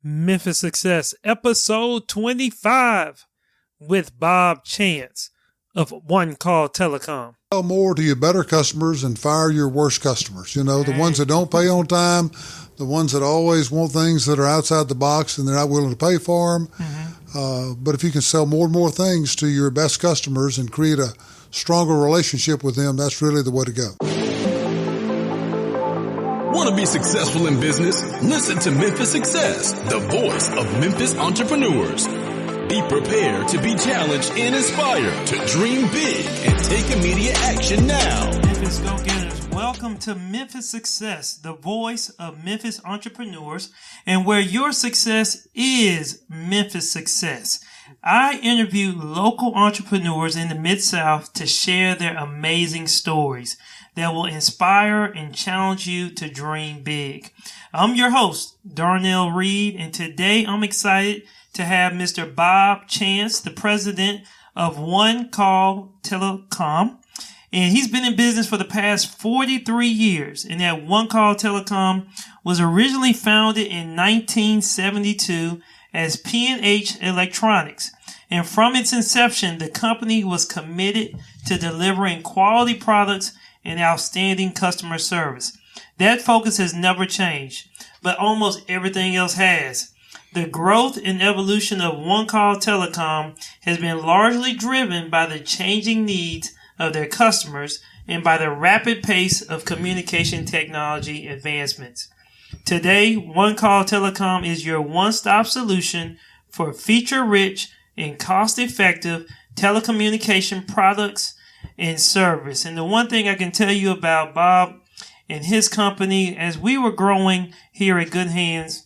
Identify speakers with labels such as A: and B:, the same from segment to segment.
A: Memphis Success, episode 25 with Bob Chance of OneCall Telecom.
B: Sell more to your better customers and fire your worst customers. You know, the ones that don't pay on time, the ones that always want things that are outside the box and they're not willing to pay for them. But if you can sell more and more things to your best customers and create a stronger relationship with them, that's really the way to go.
C: Want to be successful in business? Listen to Memphis Success, the voice of Memphis entrepreneurs. Be prepared to be challenged and inspired to dream big and take immediate action now.
A: Memphis Go-Getters, welcome to Memphis Success, the voice of Memphis entrepreneurs, and where your success is Memphis Success. I interview local entrepreneurs in the Mid-South to share their amazing stories that will inspire and challenge you to dream big. I'm your host, Darnell Reed, and today I'm excited to have Mr. Bob Chance, the president of OneCall Telecom. And he's been in business for the past 43 years. And that OneCall Telecom was originally founded in 1972 as P&H Electronics. And from its inception, the company was committed to delivering quality products and outstanding customer service. That focus has never changed, but almost everything else has. The growth and evolution of OneCall Telecom has been largely driven by the changing needs of their customers and by the rapid pace of communication technology advancements. Today, OneCall Telecom is your one-stop solution for feature-rich and cost-effective telecommunication products and service. And the one thing I can tell you about Bob and his company, as we were growing here at Good Hands,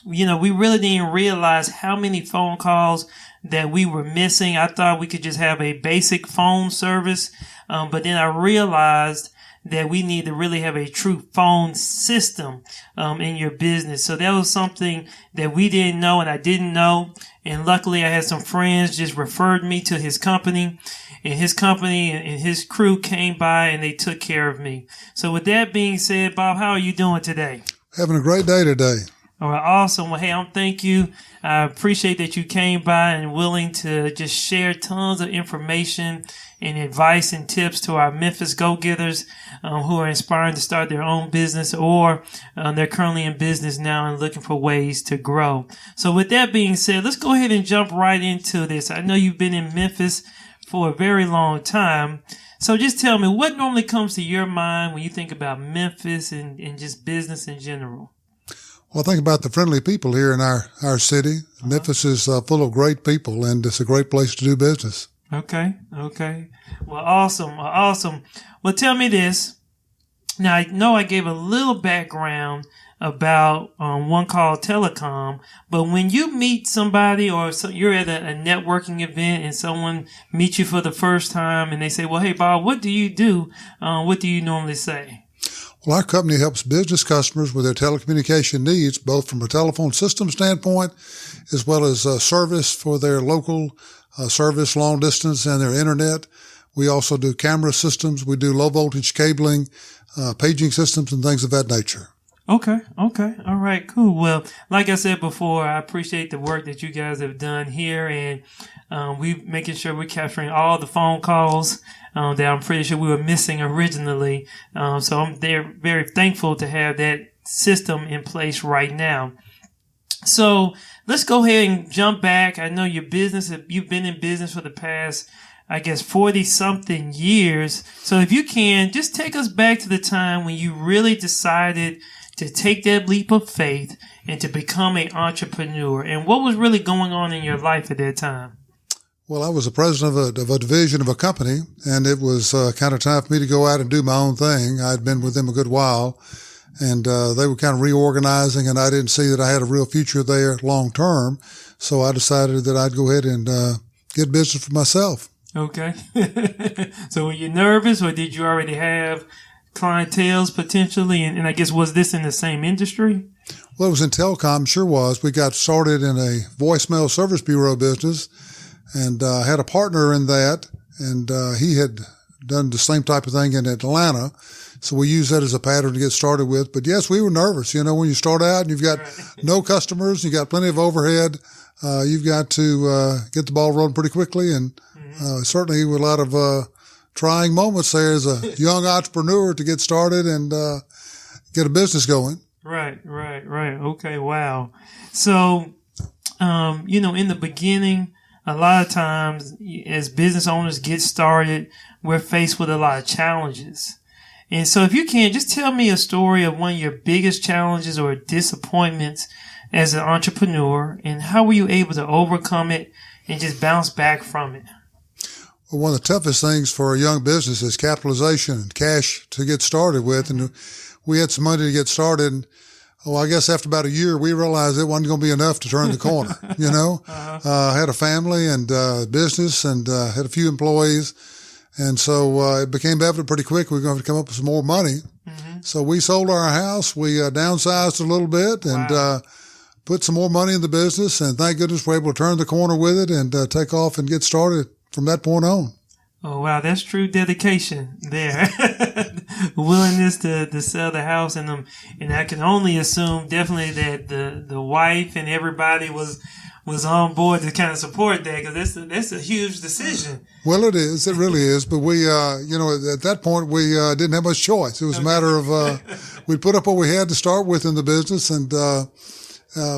A: you know, we really didn't realize how many phone calls that we were missing. I thought we could just have a basic phone service, but then I realized that we need to really have a true phone system in your business. So that was something that we didn't know and I didn't know. And luckily I had some friends just referred me to his company, and his company and his crew came by and they took care of me. So with that being said, Bob, how are you doing today?
B: Having a great day today.
A: All right, awesome. Well, hey, thank you. I appreciate that you came by and willing to just share tons of information and advice and tips to our Memphis Go-Getters who are inspiring to start their own business, or they're currently in business now and looking for ways to grow. So with that being said, let's go ahead and jump right into this. I know you've been in Memphis for a very long time. So just tell me, what normally comes to your mind when you think about Memphis and just business in general?
B: Well, think about the friendly people here in our city. Memphis is full of great people, and it's a great place to do business.
A: Okay. Well, awesome. Well, tell me this. Now, I know I gave a little background about OneCall Telecom, but when you meet somebody or you're at a networking event and someone meets you for the first time and they say, well, hey, Bob, what do you do? What do you normally say?
B: Well, our company helps business customers with their telecommunication needs, both from a telephone system standpoint as well as service for their local service, long distance, and their internet. We also do camera systems. We do low voltage cabling, paging systems, and things of that nature.
A: Okay. All right, cool. Well, like I said before, I appreciate the work that you guys have done here, and we making sure we're capturing all the phone calls that I'm pretty sure we were missing originally. So I'm very thankful to have that system in place right now. So let's go ahead and jump back. I know you've been in business for the past, I guess, 40 something years. So if you can, just take us back to the time when you really decided to take that leap of faith and to become an entrepreneur, and what was really going on in your life at that time?
B: Well, I was the president of a division of a company, and it was kind of time for me to go out and do my own thing. I'd been with them a good while, and they were kind of reorganizing, and I didn't see that I had a real future there long term. So I decided that I'd go ahead and get business for myself. Okay.
A: So were you nervous, or did you already have clientele potentially? And I guess, was this in the same industry?
B: Well, it was in telecom, sure was. We got started in a voicemail service bureau business, and had a partner in that, and he had done the same type of thing in Atlanta. So we use that as a pattern to get started with. But yes, we were nervous. You know, when you start out and you've got no customers, you got plenty of overhead, you've got to get the ball rolling pretty quickly. And certainly with a lot of trying moments there as a young entrepreneur to get started and get a business going.
A: Right. Okay, wow. So, in the beginning, a lot of times as business owners get started, we're faced with a lot of challenges. And so if you can, just tell me a story of one of your biggest challenges or disappointments as an entrepreneur, and how were you able to overcome it and just bounce back from it?
B: Well, one of the toughest things for a young business is capitalization and cash to get started with. And we had some money to get started. And, I guess after about a year, we realized it wasn't going to be enough to turn the corner, I had a family and business and had a few employees. And so it became evident pretty quick we were going to come up with some more money. So we sold our house. We downsized a little bit and put some more money in the business. And thank goodness we're able to turn the corner with it and take off and get started from that point on.
A: Oh, wow. That's true dedication there. Willingness to sell the house. And I can only assume definitely that the wife and everybody was on board to kind of support that, because that's a huge decision.
B: Well, it is. It really is. But we, at that point, we didn't have much choice. It was a matter of we put up what we had to start with in the business. And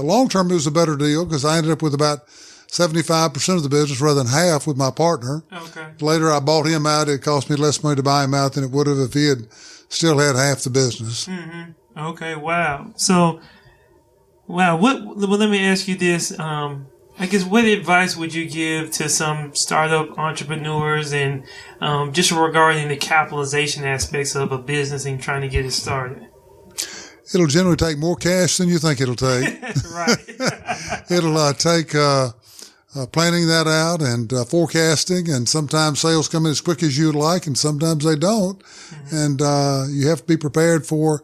B: long term, it was a better deal because I ended up with about 75% of the business rather than half with my partner.
A: Okay.
B: Later, I bought him out. It cost me less money to buy him out than it would have if he had still had half the business.
A: Okay. Wow. So, wow. Well, let me ask you this. I guess what advice would you give to some startup entrepreneurs and just regarding the capitalization aspects of a business and trying to get it started?
B: It'll generally take more cash than you think it'll take.
A: Right.
B: It'll take planning that out and forecasting, and sometimes sales come in as quick as you'd like, and sometimes they don't. And you have to be prepared for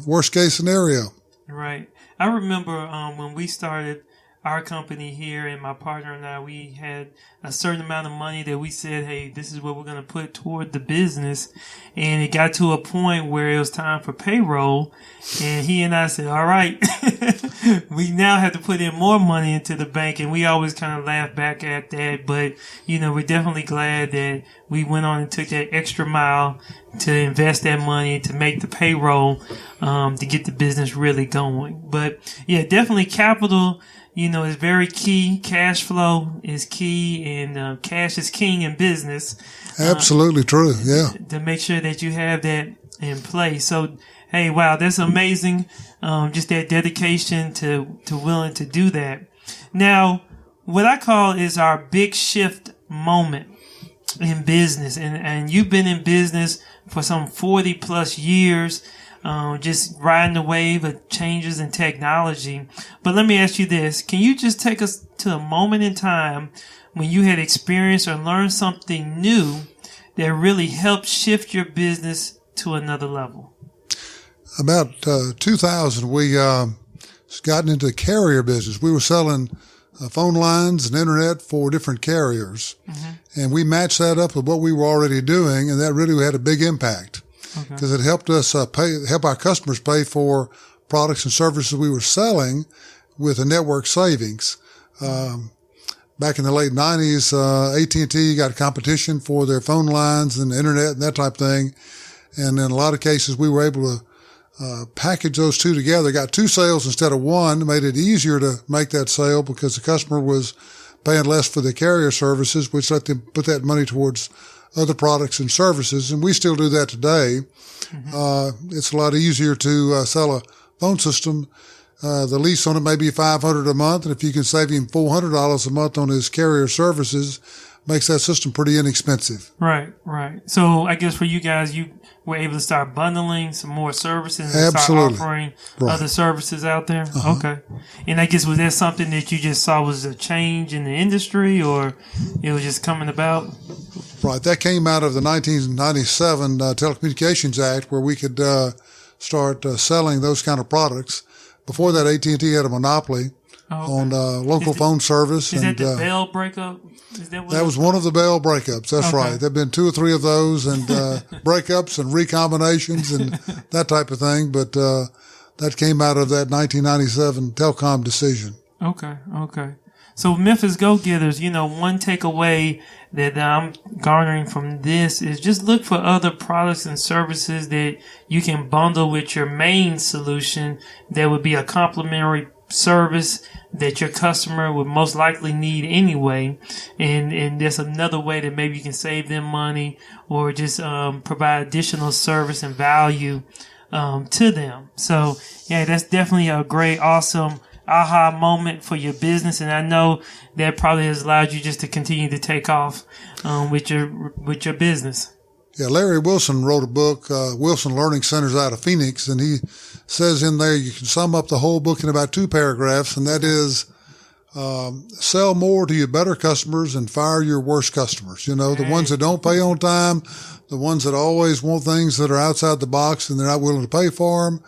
B: worst case scenario.
A: Right. I remember when we started our company here, and my partner and I, we had a certain amount of money that we said, hey, this is what we're going to put toward the business. And it got to a point where it was time for payroll. And he and I said, all right, we now have to put in more money into the bank. And we always kind of laugh back at that. But, we're definitely glad that we went on and took that extra mile to invest that money to make the payroll, to get the business really going. But yeah, definitely capital, is very key. Cash flow is key, and cash is king in business.
B: Absolutely true. Yeah.
A: To make sure that you have that in place. So, hey, wow, that's amazing. Just that dedication to willing to do that. Now, what I call is our big shift moment in business, and you've been in business for some 40 plus years. Just riding the wave of changes in technology. But let me ask you this. Can you just take us to a moment in time when you had experienced or learned something new that really helped shift your business to another level?
B: About 2000, we gotten into the carrier business. We were selling phone lines and internet for different carriers. And we matched that up with what we were already doing, and that really had a big impact. Because it helped us help our customers pay for products and services we were selling with a network savings. Back in the late 90s, AT&T got a competition for their phone lines and internet and that type of thing. And in a lot of cases, we were able to package those two together, got two sales instead of one, made it easier to make that sale because the customer was paying less for the carrier services, which let them put that money towards other products and services, and we still do that today. It's a lot easier to sell a phone system. The lease on it may be $500 a month, and if you can save him $400 a month on his carrier services, makes that system pretty inexpensive.
A: Right. So I guess for you guys, you were able to start bundling some more services and
B: Absolutely.
A: Start offering other services out there? Okay. And I guess was that something that you just saw was a change in the industry, or it was just coming about?
B: Right. That came out of the 1997 Telecommunications Act, where we could start selling those kind of products. Before that, AT&T had a monopoly on local phone service.
A: Is that the Bell breakup? Is
B: that was one of the Bell breakups. That's right. There have been 2 or 3 of those, and breakups and recombinations and that type of thing. But that came out of that 1997 telecom decision.
A: Okay. So Memphis Go-Getters, one takeaway that I'm garnering from this is just look for other products and services that you can bundle with your main solution that would be a complementary service that your customer would most likely need anyway. And there's another way that maybe you can save them money or just provide additional service and value to them. So, yeah, that's definitely a great, awesome aha moment for your business, and I know that probably has allowed you just to continue to take off with your business.
B: Yeah, Larry Wilson wrote a book, Wilson Learning Centers out of Phoenix, and he says in there you can sum up the whole book in about 2 paragraphs, and that is sell more to your better customers and fire your worst customers. The ones that don't pay on time, the ones that always want things that are outside the box and they're not willing to pay for them.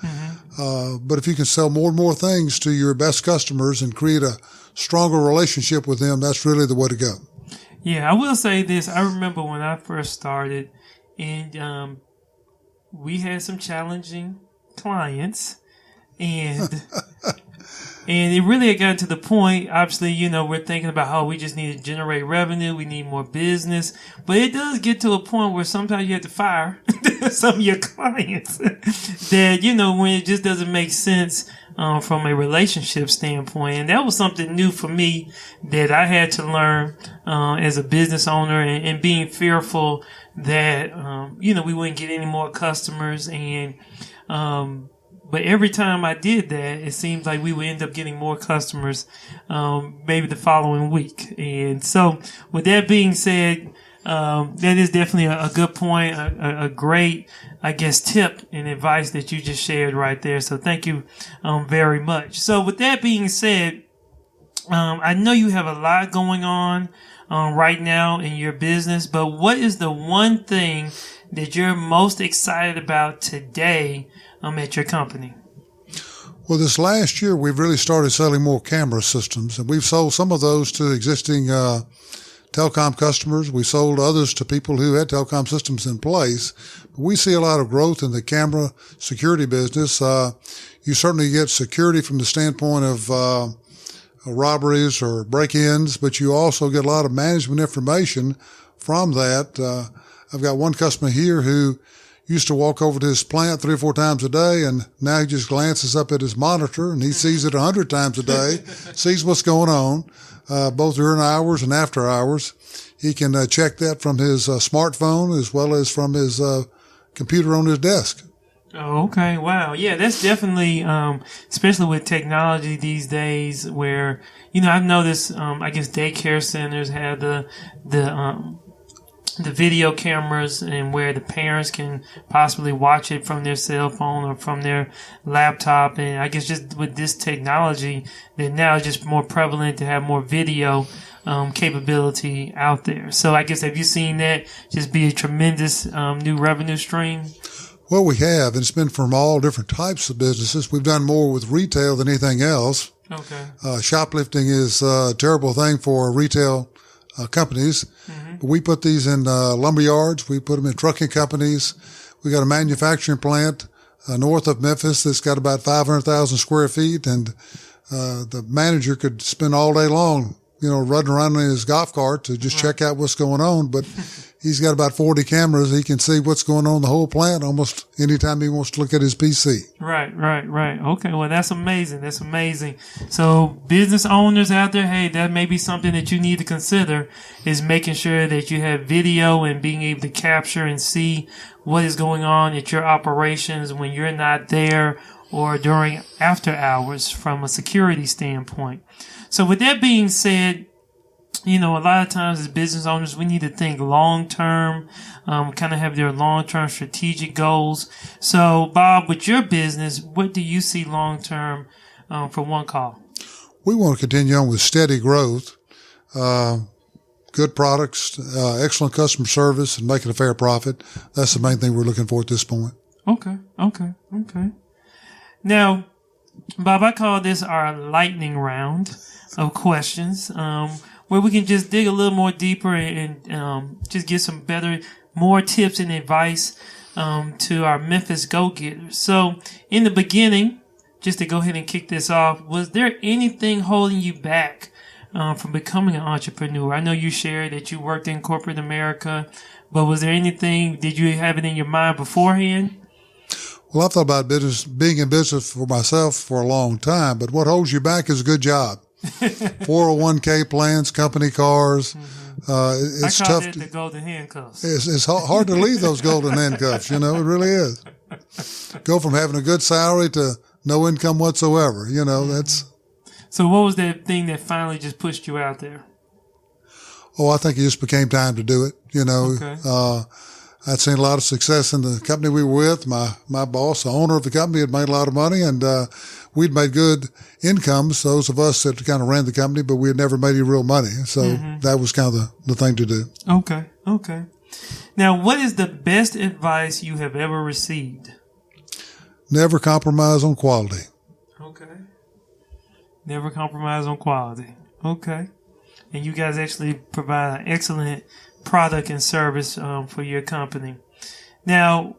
B: But if you can sell more and more things to your best customers and create a stronger relationship with them, that's really the way to go.
A: Yeah, I will say this. I remember when I first started, and we had some challenging clients, and and it really had gotten to the point, obviously, we're thinking about, we just need to generate revenue. We need more business. But it does get to a point where sometimes you have to fire some of your clients that, when it just doesn't make sense from a relationship standpoint. And that was something new for me that I had to learn as a business owner and being fearful that, we wouldn't get any more customers. And but every time I did that, it seems like we would end up getting more customers, maybe the following week. And so with that being said, that is definitely a good point, a great, I guess, tip and advice that you just shared right there. So thank you, very much. So with that being said, I know you have a lot going on, right now in your business, but what is the one thing that you're most excited about today at your company?
B: Well, this last year, we've really started selling more camera systems, and we've sold some of those to existing telecom customers. We sold others to people who had telecom systems in place. But we see a lot of growth in the camera security business. You certainly get security from the standpoint of robberies or break-ins, but you also get a lot of management information from that. I've got one customer here who used to walk over to his plant 3 or 4 times a day, and now he just glances up at his monitor and he sees it 100 times a day, sees what's going on, both during hours and after hours. He can check that from his smartphone as well as from his computer on his desk.
A: Oh, okay. Wow. Yeah, that's definitely, especially with technology these days where, I've noticed, I guess daycare centers have the video cameras and where the parents can possibly watch it from their cell phone or from their laptop. And I guess just with this technology that now is just more prevalent to have more video capability out there. So I guess have you seen that just be a tremendous new revenue stream?
B: Well, we have, and it's been from all different types of businesses. We've done more with retail than anything else.
A: Okay.
B: Shoplifting is a terrible thing for retail companies. Mm-hmm. But we put these in lumber yards. We put them in trucking companies. We got a manufacturing plant north of Memphis that's got about 500,000 square feet, and the manager could spend all day long, running around in his golf cart to just check out what's going on. But he's got about 40 cameras. He can see what's going on in the whole plant almost anytime he wants to look at his PC.
A: Right. Okay, well, that's amazing. That's amazing. So business owners out there, hey, that may be something that you need to consider is making sure that you have video and being able to capture and see what is going on at your operations when you're not there or during after hours from a security standpoint. So with that being said, a lot of times as business owners, we need to think long-term, kind of have their long-term strategic goals. So, Bob, with your business, what do you see long-term for OneCall?
B: We want to continue on with steady growth, good products, excellent customer service, and making a fair profit. That's the main thing we're looking for at this point.
A: Okay. Now, Bob, I call this our lightning round of questions, where we can just dig a little more deeper and just get some more tips and advice to our Memphis go-getters. So, in the beginning, just to go ahead and kick this off, was there anything holding you back from becoming an entrepreneur? I know you shared that you worked in corporate America, but was there anything, did you have it in your mind beforehand?
B: Well, I've thought about being in business for myself for a long time, but what holds you back is a good job. 401k plans, company cars. It's
A: I call
B: tough.
A: It the golden handcuffs.
B: It's hard to leave those golden handcuffs. It really is. Go from having a good salary to no income whatsoever. That's.
A: So what was that thing that finally just pushed you out there?
B: Oh, I think it just became time to do it.
A: Okay.
B: I'd seen a lot of success in the company we were with. My boss, the owner of the company, had made a lot of money, and we'd made good incomes, those of us that kind of ran the company, but we had never made any real money. So that was kind of the thing to do.
A: Okay. Now, what is the best advice you have ever received?
B: Never compromise on quality.
A: Okay. Never compromise on quality. Okay. And you guys actually provide an excellent product and service for your company. Now,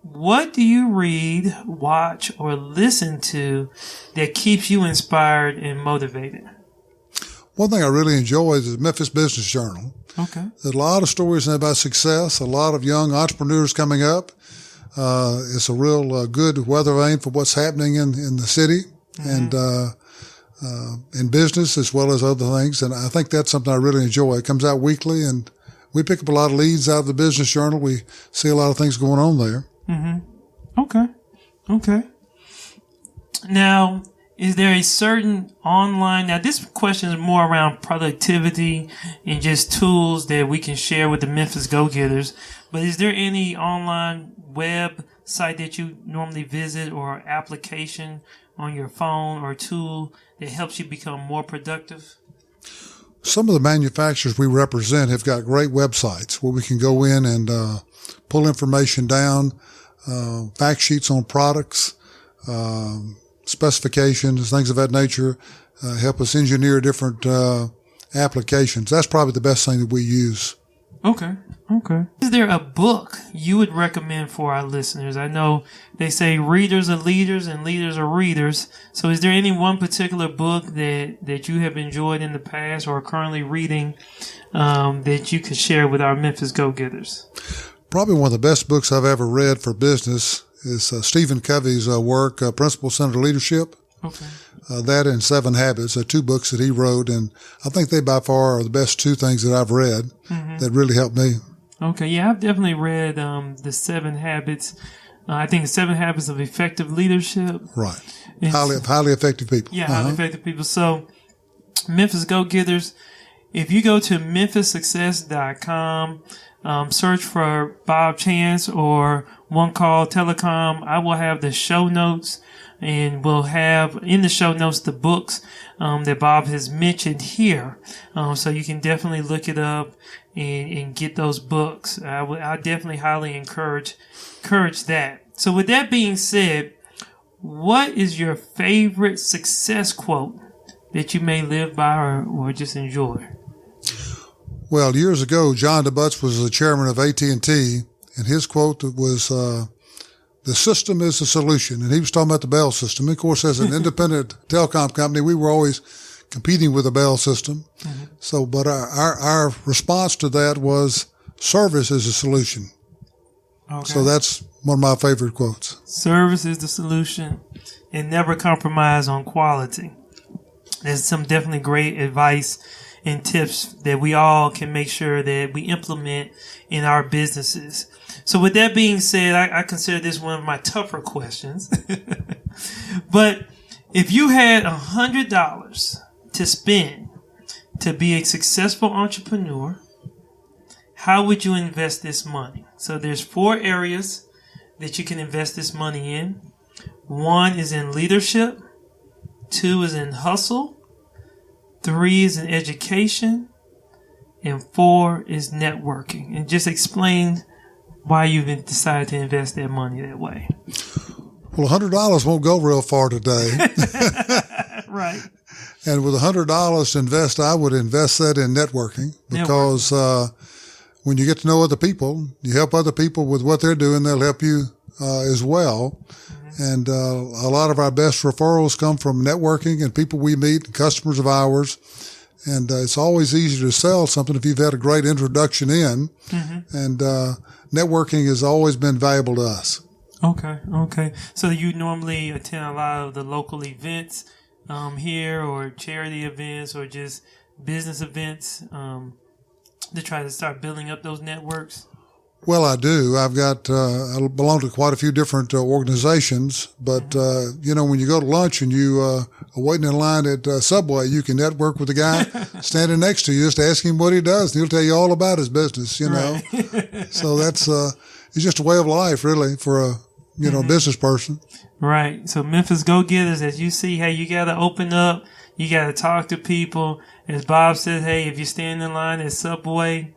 A: what do you read, watch, or listen to that keeps you inspired and motivated?
B: One thing I really enjoy is the Memphis Business Journal.
A: Okay.
B: There's a lot of stories about success, a lot of young entrepreneurs coming up. It's a real good weather vane for what's happening in the city and in business as well as other things. And I think that's something I really enjoy. It comes out weekly, and we pick up a lot of leads out of the Business Journal. We see a lot of things going on there.
A: Okay. Now, is there a certain online, now this question is more around productivity and just tools that we can share with the Memphis Go-Getters, but is there any online website that you normally visit or application on your phone or tool that helps you become more productive?
B: Some of the manufacturers we represent have got great websites where we can go in and pull information down, fact sheets on products, specifications, things of that nature, help us engineer different applications. That's probably the best thing that we use.
A: Okay. Is there a book you would recommend for our listeners? I know they say readers are leaders and leaders are readers. So is there any one particular book that you have enjoyed in the past or are currently reading that you could share with our Memphis Go-Getters?
B: Probably one of the best books I've ever read for business is Stephen Covey's work, Principles Centered Leadership.
A: Okay.
B: That and 7 Habits are 2 books that he wrote, and I think they by far are the best 2 things that I've read that really helped me.
A: Okay, yeah, I've definitely read the 7 Habits. I think 7 Habits of Effective Leadership.
B: Right. Highly effective people.
A: Yeah, highly effective people. So, Memphis Go-Getters, if you go to memphissuccess.com, search for Bob Chance or OneCall Telecom, I will have the show notes. And we'll have in the show notes the books that Bob has mentioned here. So you can definitely look it up and get those books. I definitely highly encourage that. So with that being said, what is your favorite success quote that you may live by or just enjoy?
B: Well, years ago, John DeButz was the chairman of AT&T, and his quote was, the system is the solution. And he was talking about the Bell system. Of course, as an independent telecom company, we were always competing with the Bell system. So, but our response to that was service is the solution. Okay. So that's one of my favorite quotes.
A: Service is the solution and never compromise on quality. There's some definitely great advice and tips that we all can make sure that we implement in our businesses. So with that being said, I consider this one of my tougher questions. But if you had $100 to spend to be a successful entrepreneur, how would you invest this money? So there's 4 areas that you can invest this money in. 1 is in leadership. 2 is in hustle. 3 is in education. And 4 is networking. And just explain why you've decided to invest that money that way.
B: Well, $100 won't go real far today.
A: Right.
B: And with $100 to invest, I would invest that in networking because when you get to know other people, you help other people with what they're doing, they'll help you as well. Mm-hmm. And a lot of our best referrals come from networking and people we meet, customers of ours. And it's always easy to sell something if you've had a great introduction in. Mm-hmm. And networking has always been valuable to us.
A: Okay. So you normally attend a lot of the local events here, or charity events, or just business events to try to start building up those networks?
B: Well, I do. I belong to quite a few different organizations, but, mm-hmm. When you go to lunch and you are waiting in line at Subway, you can network with the guy standing next to you. Just ask him what he does, and he'll tell you all about his business, know. Right. So that's it's just a way of life, really, for a mm-hmm. business person. Right.
A: So Memphis Go-Getters, as you see, hey, you got to open up. You got to talk to people. As Bob says, hey, if you stand in line at Subway,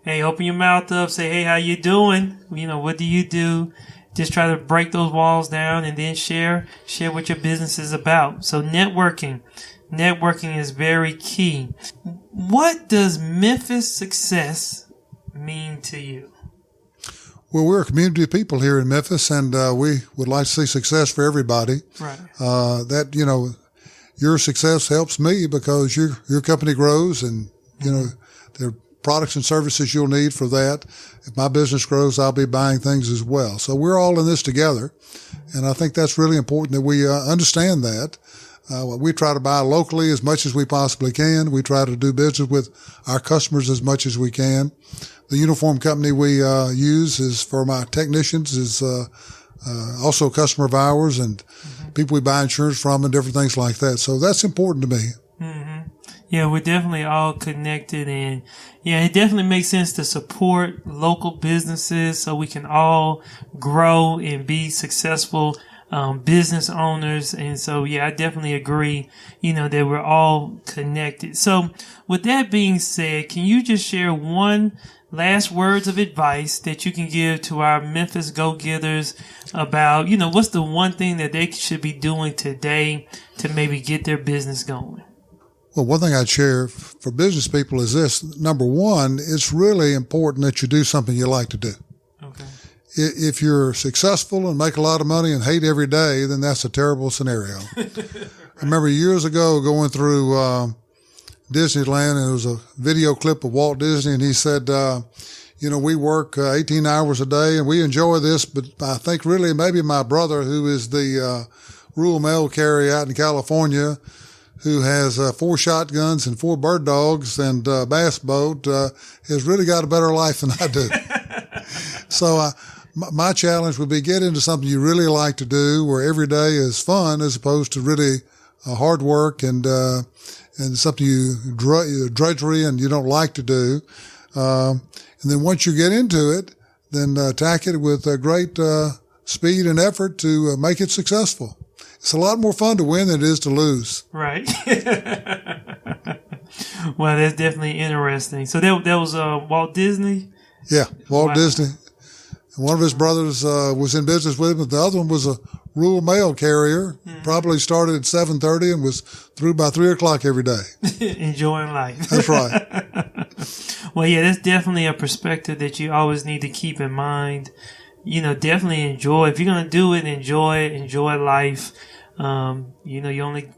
A: hey, open your mouth up, say, hey, how you doing? What do you do? Just try to break those walls down and then share what your business is about. So networking is very key. What does Memphis success mean to you?
B: Well, we're a community of people here in Memphis, and we would like to see success for everybody.
A: Right.
B: Your success helps me because your company grows, and there are products and services you'll need for that. If my business grows, I'll be buying things as well. So we're all in this together, and I think that's really important that we understand that. We try to buy locally as much as we possibly can. We try to do business with our customers as much as we can. The uniform company we use is for my technicians is also a customer of ours, and mm-hmm. people we buy insurance from and different things like that. So that's important to me.
A: Mm-hmm. Yeah, we're definitely all connected, and it definitely makes sense to support local businesses so we can all grow and be successful business owners. And so, I definitely agree, that we're all connected. So with that being said, can you just share one last words of advice that you can give to our Memphis Go-Getters about, what's the one thing that they should be doing today to maybe get their business going?
B: Well, one thing I'd share for business people is this. Number one, it's really important that you do something you like to do.
A: Okay.
B: If you're successful and make a lot of money and hate every day, then that's a terrible scenario. Right. I remember years ago going through Disneyland, and there was a video clip of Walt Disney, and he said, we work 18 hours a day and we enjoy this, but I think really maybe my brother, who is the rural mail carrier out in California, who has 4 shotguns and 4 bird dogs and a bass boat, has really got a better life than I do. So my challenge would be get into something you really like to do, where every day is fun as opposed to really hard work and something drudgery and you don't like to do. And then once you get into it, then attack it with great speed and effort to make it successful. It's a lot more fun to win than it is to lose.
A: Right. Well, that's definitely interesting. So that was Walt Disney?
B: Yeah, Walt Disney. One of his brothers was in business with him, but the other one was a rural mail carrier. Mm-hmm. Probably started at 7:30 and was through by 3 o'clock every day.
A: Enjoying life.
B: That's right.
A: Well, that's definitely a perspective that you always need to keep in mind. Definitely enjoy. If you're gonna do it, enjoy life. You only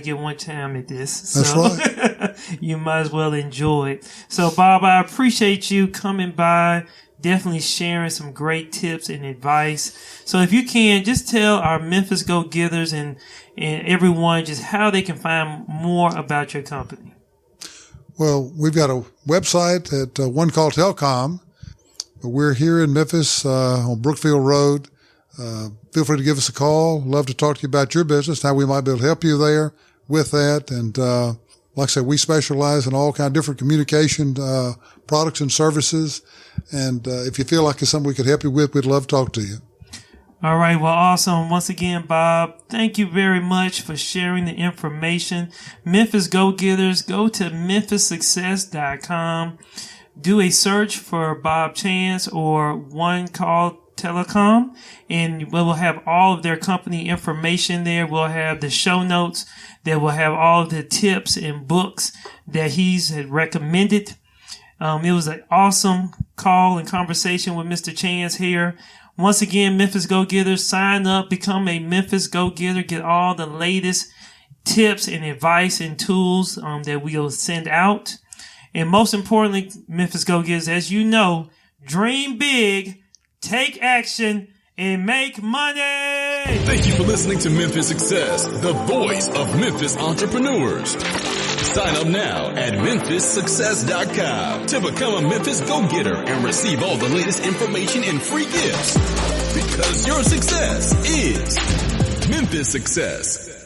A: get one time at this. So
B: that's right.
A: You might as well enjoy it. So, Bob, I appreciate you coming by. Definitely sharing some great tips and advice. So if you can, just tell our Memphis Go-Getters and everyone just how they can find more about your company.
B: Well, we've got a website at OneCall Telecom. We're here in Memphis on Brookfield Road. Feel free to give us a call. Love to talk to you about your business, how we might be able to help you there with that. And like I said, we specialize in all kinds of different communication products and services. And if you feel like it's something we could help you with, we'd love to talk to you.
A: All right. Well, awesome. Once again, Bob, thank you very much for sharing the information. Memphis Go-Getters, go to memphissuccess.com. Do a search for Bob Chance or OneCall Telecom, and we'll have all of their company information there. We'll have the show notes that will have all of the tips and books that he's had recommended. It was an awesome call and conversation with Mr. Chance here. Once again, Memphis Go-Getters, sign up, become a Memphis Go-Getter, get all the latest tips and advice and tools that we'll send out. And most importantly, Memphis Go-Getters, as you know, dream big, take action, and make money.
C: Thank you for listening to Memphis Success, the voice of Memphis entrepreneurs. Sign up now at memphissuccess.com to become a Memphis Go-Getter and receive all the latest information and free gifts. Because your success is Memphis Success.